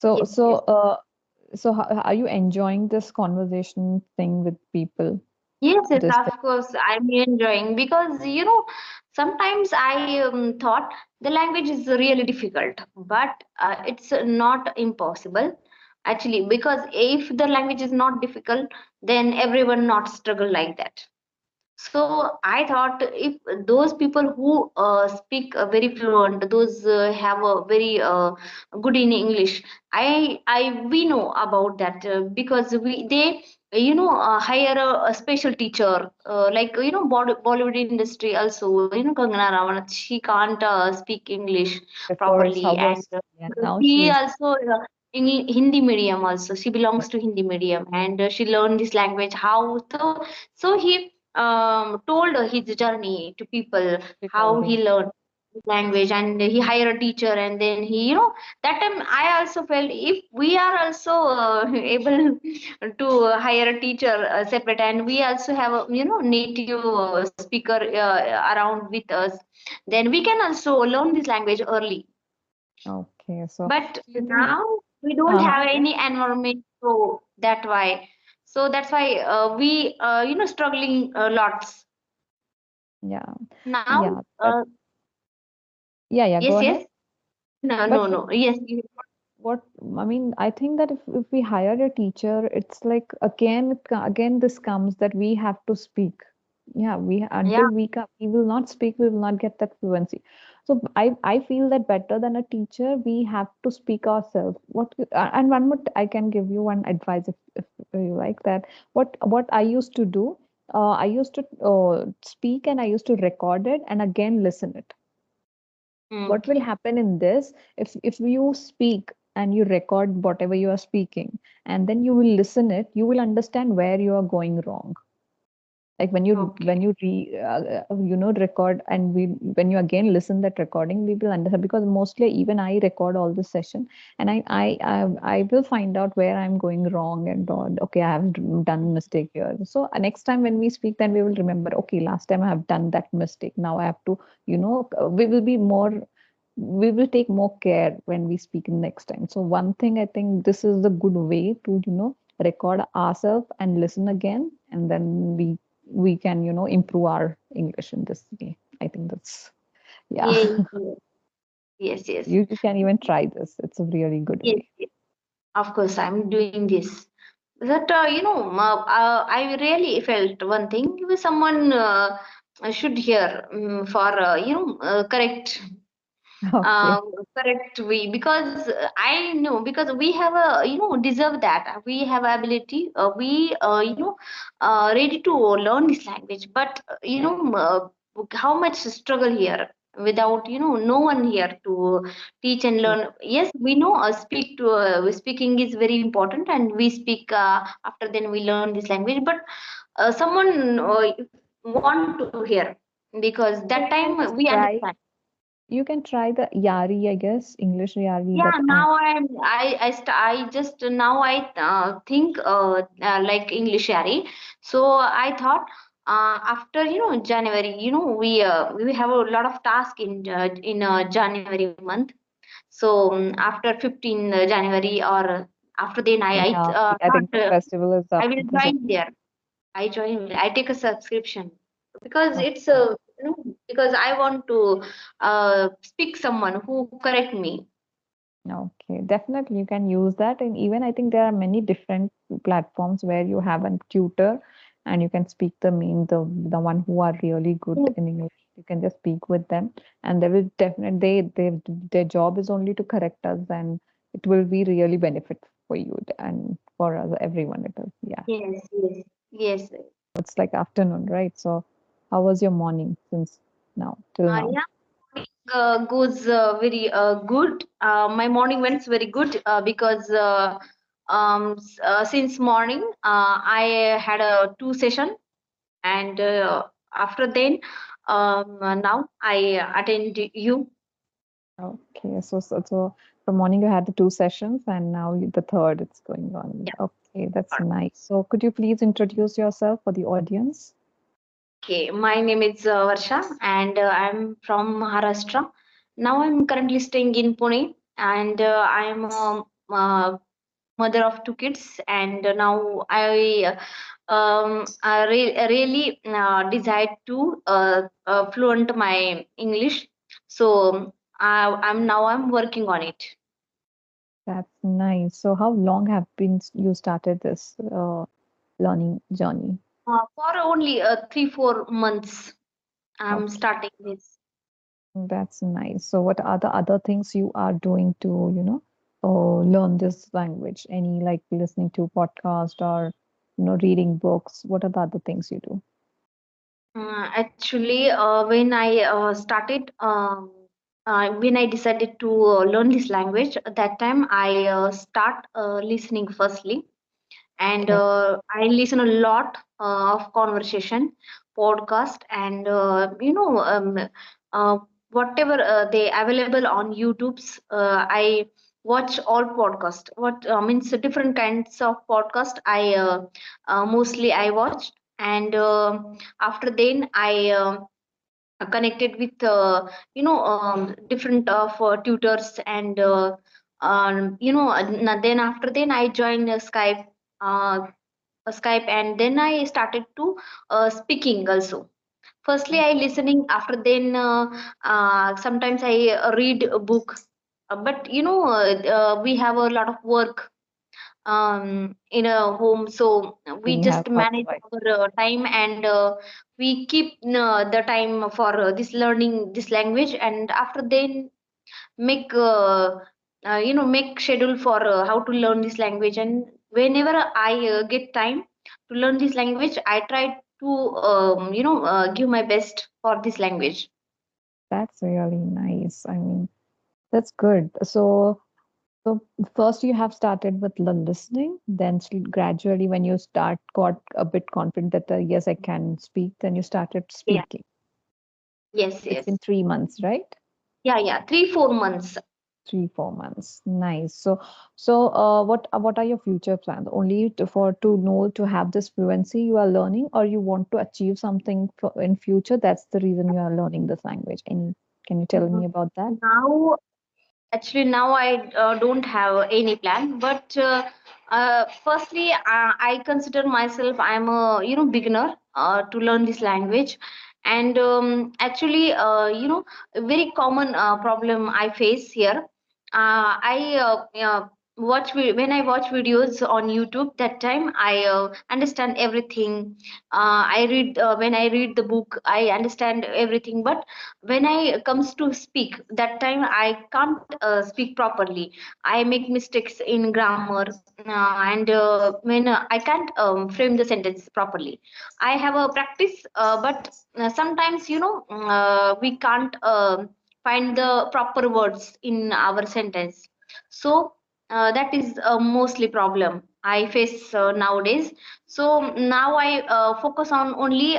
So, Yes, so, yes. uh, are you enjoying this conversation thing with people? Yes, yes, This, of course, I'm enjoying because sometimes I thought the language is really difficult, but it's not impossible actually. Because if the language is not difficult, then everyone not struggle like that. So I thought if those people who speak very fluent, those have a very good in English, I we know about that because we they hire a special teacher like Bollywood industry also, Kangana Ranaut, she can't speak English before it's properly, how and was, yeah, now she she's also in Hindi medium also, she belongs to Hindi medium, and she learned this language how. So he told his journey to people, she how told he me. learned language, and he hired a teacher, and then he that time I also felt if we are also able to hire a teacher separate, and we also have a native speaker around with us, then we can also learn this language early. Okay, so But you think, now we don't uh-huh, have yeah, any environment, so that's why we struggling lots yeah, now. yeah, uh, yeah, yeah, go yes, ahead. yes. No, But no, no. Yes, you. what I mean, I think that if we hire a teacher, it's like again, again, this comes that we have to speak. Yeah, Yeah. until we will not speak, we will not get that fluency. So I feel that better than a teacher, we have to speak ourselves. And one more, I can give you one advice if you like that. What I used to do, I used to speak and I used to record it and again listen it. What will Okay. happen in this, if you speak and you record whatever you are speaking and then you will listen it, you will understand where you are going wrong. Like when Okay. you record, and we when you again listen that recording, we will understand, because mostly even I record all the session, and I will find out where I'm going wrong, and okay, I have done mistake here. So next time when we speak, then we will remember, okay, last time I have done that mistake, now I have to, we will be more, we will take more care when we speak next time. So one thing, I think this is the good way to, record ourselves and listen again, and then we can, improve our English in this way. I think that's, yeah. Yes, yes, yes, yes, You can even try this. It's a really good yes, way. yes. Of course, I'm doing this. That I really felt one thing. If someone should hear for correct Okay. correct way, because I know, because we have a deserve that, we have ability, we ready to learn this language, but how much struggle here without no one here to teach and Yeah. learn. Yes, we know speaking is very important, and we speak after then we learn this language, but someone want to hear, because that So you time can we just understand. try. You can try the Yari, I guess, English Yari, Yeah, that app. now I just now I think like English Yari. So I thought after January, we have a lot of task in January month. So after 15 January, or after then Yeah, I thought think the festival is I up. will Is it? join there. I take a subscription because it's Okay. because I want to speak someone who correct me. Okay, definitely you can use that. And even I think there are many different platforms where you have a tutor and you can speak the one who are really good in English. You can just speak with them, and they will definitely, their job is only to correct us, and it will be really benefit for you and for us, everyone it is. Yeah. Yes, yes, yes. It's like afternoon, right? So how was your morning since now till now? Yeah, morning goes very good. My morning went very good because since morning I had a two session, and after then now I attend you. Okay, so from morning you had the two sessions and now the third it's going on. Yeah. Okay, that's nice. So could you please introduce yourself for the audience? Okay, my name is Varsha, and I'm from Maharashtra. Now I'm currently staying in Pune, and I'm mother of two kids, and now I really decide to fluent my English. So I'm working on it. That's nice. So how long have been you started this learning journey? For only 3 4 months, I'm Okay, starting this. that's nice. So what are the other things you are doing to, learn this language? Any like listening to podcast or, reading books? What are the other things you do? Actually, when I started, when I decided to learn this language, at that time I start listening firstly, and Okay. I listen a lot of conversation, podcast, and uh, whatever they available on YouTube's. I watch all podcast. What means different kinds of podcast. I mostly I watched, and after then I. Connected with different of tutors, and then after then I joined uh, Skype, and then I started to speaking also. Firstly, I listening. After then, sometimes I read a book. But we have a lot of work in a home, so we We have just manage housewife. our time, and we keep the time for this learning this language, and after then make make schedule for how to learn this language. And whenever I get time to learn this language, I try to give my best for this language. That's really nice. I mean, that's good. So first you have started with the listening, then gradually when you start got a bit confident that yes, I can speak, then you started Yeah. speaking. Yes, It's yes. been 3 months, right? Yeah, yeah, 3 4 months. 3 4 months. Nice. What are your future plans? Only to know to have this fluency you are learning, or you want to achieve something in future? That's the reason you are learning this language. Any? Can you tell Mhm. me about that? Now, actually, now I don't have any plan. But firstly, I consider myself I'm a beginner to learn this language, and actually, a very common problem I face here. I when I watch videos on YouTube. That time I understand everything. I read when I read the book, I understand everything. But when I comes to speak, that time I can't speak properly. I make mistakes in grammar, and when I can't frame the sentence properly. I have a practice, but sometimes we can't find the proper words in our sentence. So that is mostly problem I face nowadays. So now I focus on only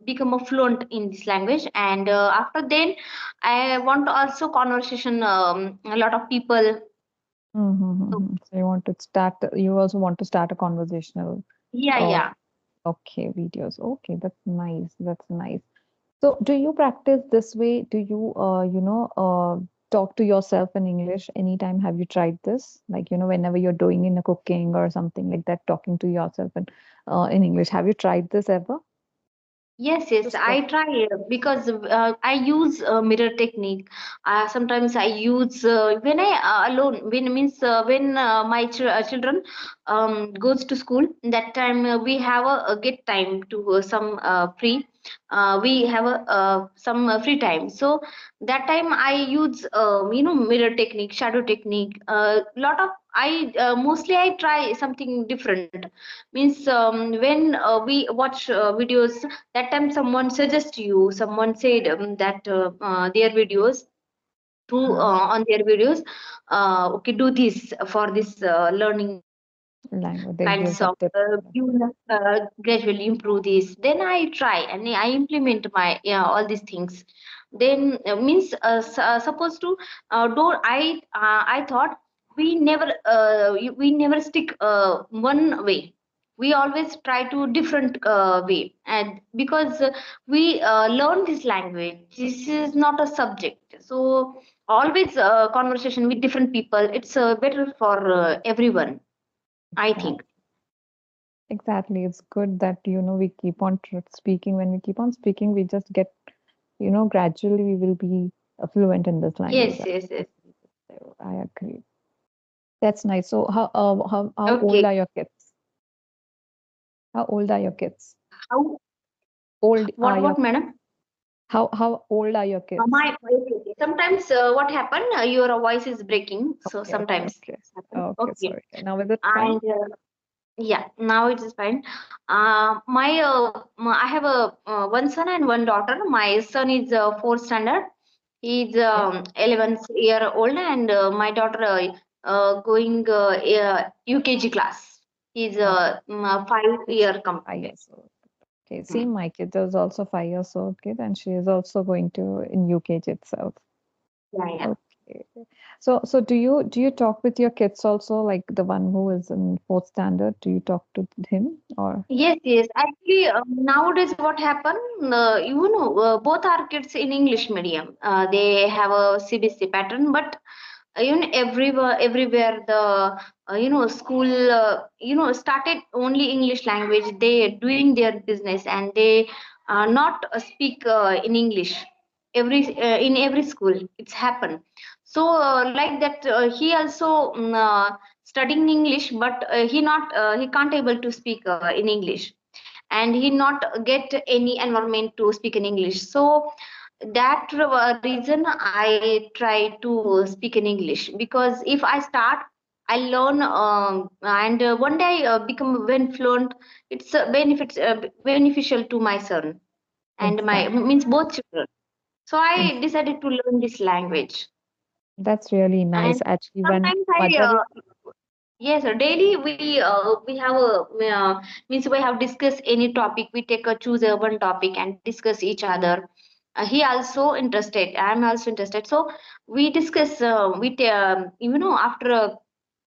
become a fluent in this language, and after then I want to also conversation a lot of people. So So you want to start, you also want to start a conversational, yeah, uh, yeah. okay, videos. Okay, that's nice. That's nice. So do you practice this way? Do you, talk to yourself in English anytime? Have you tried this? Like, whenever you're doing in a cooking or something like that, talking to yourself in English. Have you tried this ever? Yes, To yes, I stop. try because I use mirror technique. Sometimes I use when I alone. When means when my children goes to school. That time we have a get time to some free. We have a some free time. So that time I use mirror technique, shadow technique. Lot of I mostly I try something different. Means when we watch videos, that time someone suggest you, someone said that their videos through Mhm. on their videos, okay, do this for this learning Language. They kinds give the of tips. you will gradually improve this. Then I try and I implement my all these things. Then means supposed to don't I thought we never we never stick one way. We always try to different way, and because we learn this language, this is not a subject. So always conversation with different people. It's better for everyone, I think. Exactly. Exactly. It's good that, we keep on speaking. When we keep on speaking, we just get, gradually we will be fluent in this language. Yes, yes, yes. I agree. That's nice. So how old Okay. are your kids? How old are your kids? How? Old are your What, madam? how old are your kids? Okay, okay. Sometimes what happen? Your voice is breaking, so Okay, okay, sometimes okay. it's happen. Okay, Okay, sorry. Now is it fine? and yeah, now it is fine. I have a one son and one daughter. My son is fourth standard. He's Okay. 11 year old, and my daughter going UKG class. He's Oh, 5 year I complete. guess so. Okay. See, Hmm. my kid is also 5 years old kid, and she is also going to in UKG itself. Yeah, yeah. Okay. So do you talk with your kids also, like the one who is in fourth standard? Do you talk to him or? Yes, yes. Actually, nowadays what happened, both our kids in English medium. They have a CBSE pattern, but everywhere the school started only English language. They doing their business and they not speak in English. In every school, it's happened. So like that, he also studying English, but he can't able to speak in English, and he not get any environment to speak in English. So that reason I try to speak in English, because if I start, I learn, and one day become when fluent. It's beneficial to my son and my Exactly. means both children. So I Exactly. decided to learn this language. That's really nice. And Actually, when sometimes mother, yes, daily we have a means we have discussed any topic. We take a choose a one topic and discuss each other. He also interested. I am also interested. So we discuss. After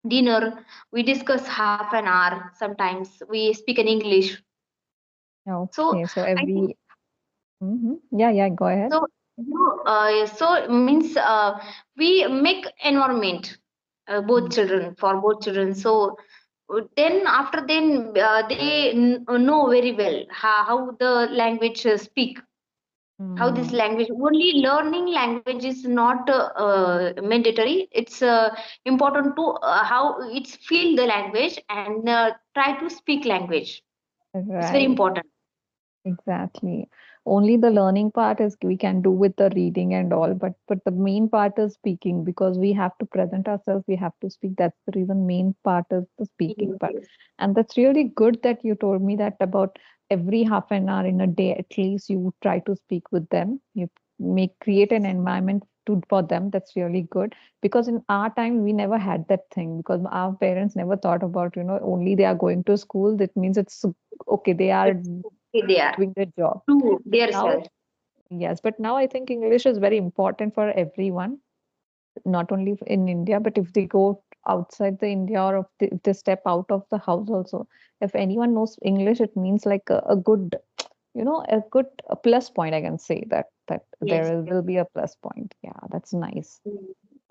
dinner, we discuss half an hour. Sometimes we speak in English. So okay, so I think yeah, yeah, go ahead. so. So means we make environment both Mm. children for both children. So then after then they know very well how the language speak, how this Mm. language. Only learning language is not mandatory. It's important to how it's feel the language and try to speak language. It's very Right. important. Exactly. Only the learning part is we can do with the reading and all, but the main part is speaking because we have to present ourselves, we have to speak. That's the reason main part is the speaking Yes, part. yes, And that's really good that you told me that about every half an hour in a day, at least you try to speak with them. You make create an yes, environment to for them. That's really good. Because in our time we never had that thing because our parents never thought about, only they are going to school. That means it's okay, they are it's okay. They are doing their job. to But their now, self. yes, but now I think English is very important for everyone, not only in India, but if they go outside the India or if they step out of the house also, if anyone knows English, it means like a good, a good a plus point. I can say that Yes, will be a plus point. Yeah, that's nice. yes.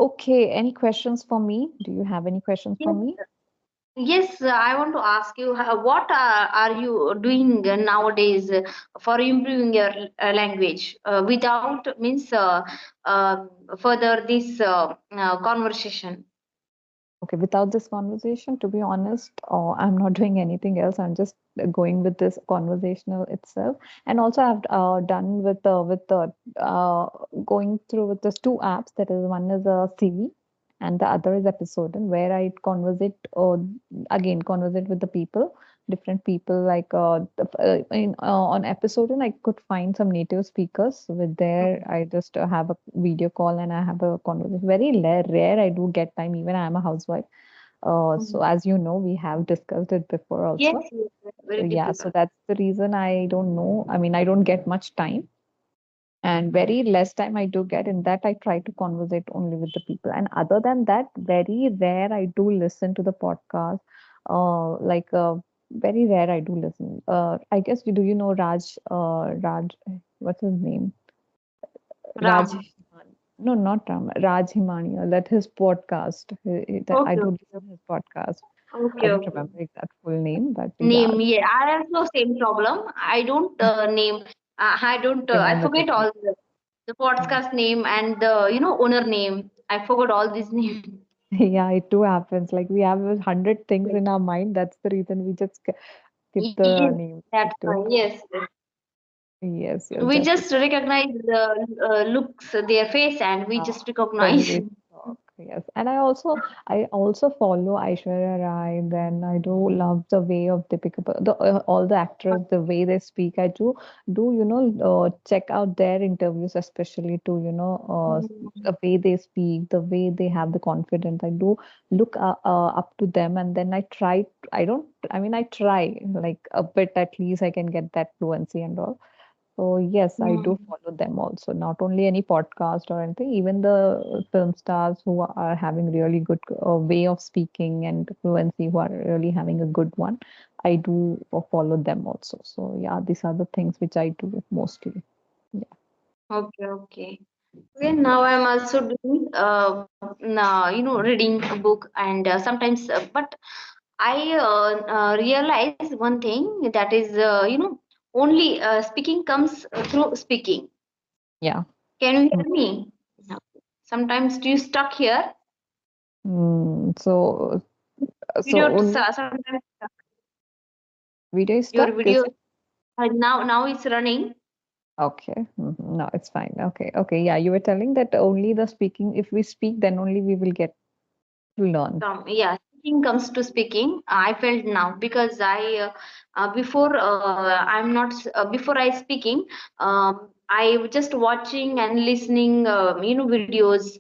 Okay, any questions for me? Do you have any questions for Yes, me? yes, I want to ask you, what are you doing nowadays for improving your language without means uh, further this conversation? Okay, without this conversation, to be honest, I'm not doing anything else. I'm just going with this conversational itself. And also, I've done with the going through with these two apps. That is, one is a CV, and the other is episode, and where I conversate again conversate with the people, different people. Like on episode, and I could find some native speakers. With there, I just have a video call and I have a conversation. Very rare I do get time. Even I am a housewife. Mhm. So as you know, we have discussed it before Yes, also. yes, So very yeah, so difficult. that's the reason I don't know. I mean, I don't get much time, and very less time I do get. In that, I try to conversate only with the people. And other than that, very rare I do listen to the podcast. Like very rare I do listen. I guess do you know Raj? What's his name? Raj. Ram. No, not Ram, Raj Himania, that his podcast. I Okay, do okay, listen to his podcast. I okay, don't okay. remember exact full name, but yeah, Name, yeah, I also same problem. I don't name. I don't. I remember the forget name. all the Yeah. podcast name and the owner name. I forgot all these names. Yeah, it too happens. Like we have 100 things in our mind. That's the reason we just skip the Yes, name. that's It too fine. happens. Yes, yes. Yes, yes, We definitely. just recognize the looks, their face, and we Yeah, just when recognize. we talk, yes. And I also follow Aishwarya Rai. Then I do love the way of Deepika, all the actors, the way they speak. I do check out their interviews, especially to the way they speak, the way they have the confidence. I do look up to them, and then I try. I don't. I mean, I try like a bit at least. I can get that fluency and all. So yes, I do Mm. follow them also. Not only any podcast or anything, even the film stars who are having really good way of speaking and fluency, who are really having a good one, I do follow them also. So yeah, these are the things which I do mostly. Yeah. Okay, okay. Okay, now I'm also doing now, reading a book and sometimes, but I realize one thing that is, only speaking comes through speaking. Yeah. Can you Mm. hear me? No. Sometimes do you stuck here? So Video only sometimes stuck. video is Your stuck, is video it? now it's running. Okay. No, it's fine. Okay. Okay. Yeah, you were telling that only the speaking, if we speak, then only we will get to learn. Yeah, speaking comes to speaking. I felt now because before I'm not before I speaking, I was just watching and listening, videos.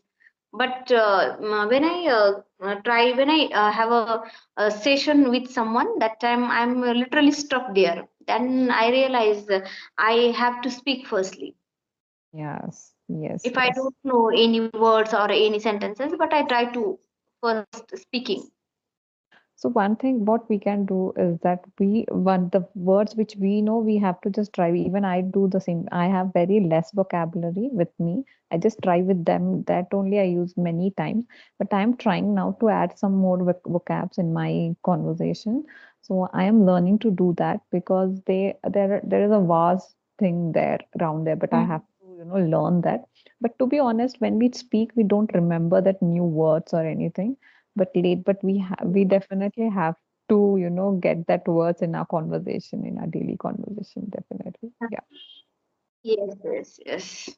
But when I try, when I have a session with someone, that time I'm literally stuck there. Then I realize I have to speak firstly. Yes. Yes. If I Yes. don't know any words or any sentences, but I try to first speaking. So one thing what we can do is that we want the words which we know we have to just try. Even I do the same. I have very less vocabulary with me. I just try with them. That only I use many times. But I'm trying now to add some more vocabs in my conversation. So I am learning to do that because there is a vast thing there around there. But I have to learn that. But to be honest, when we speak, we don't remember that new words or anything but we definitely have to get that words in our conversation, in our daily conversation, definitely. Yeah. Yes, yes, yes.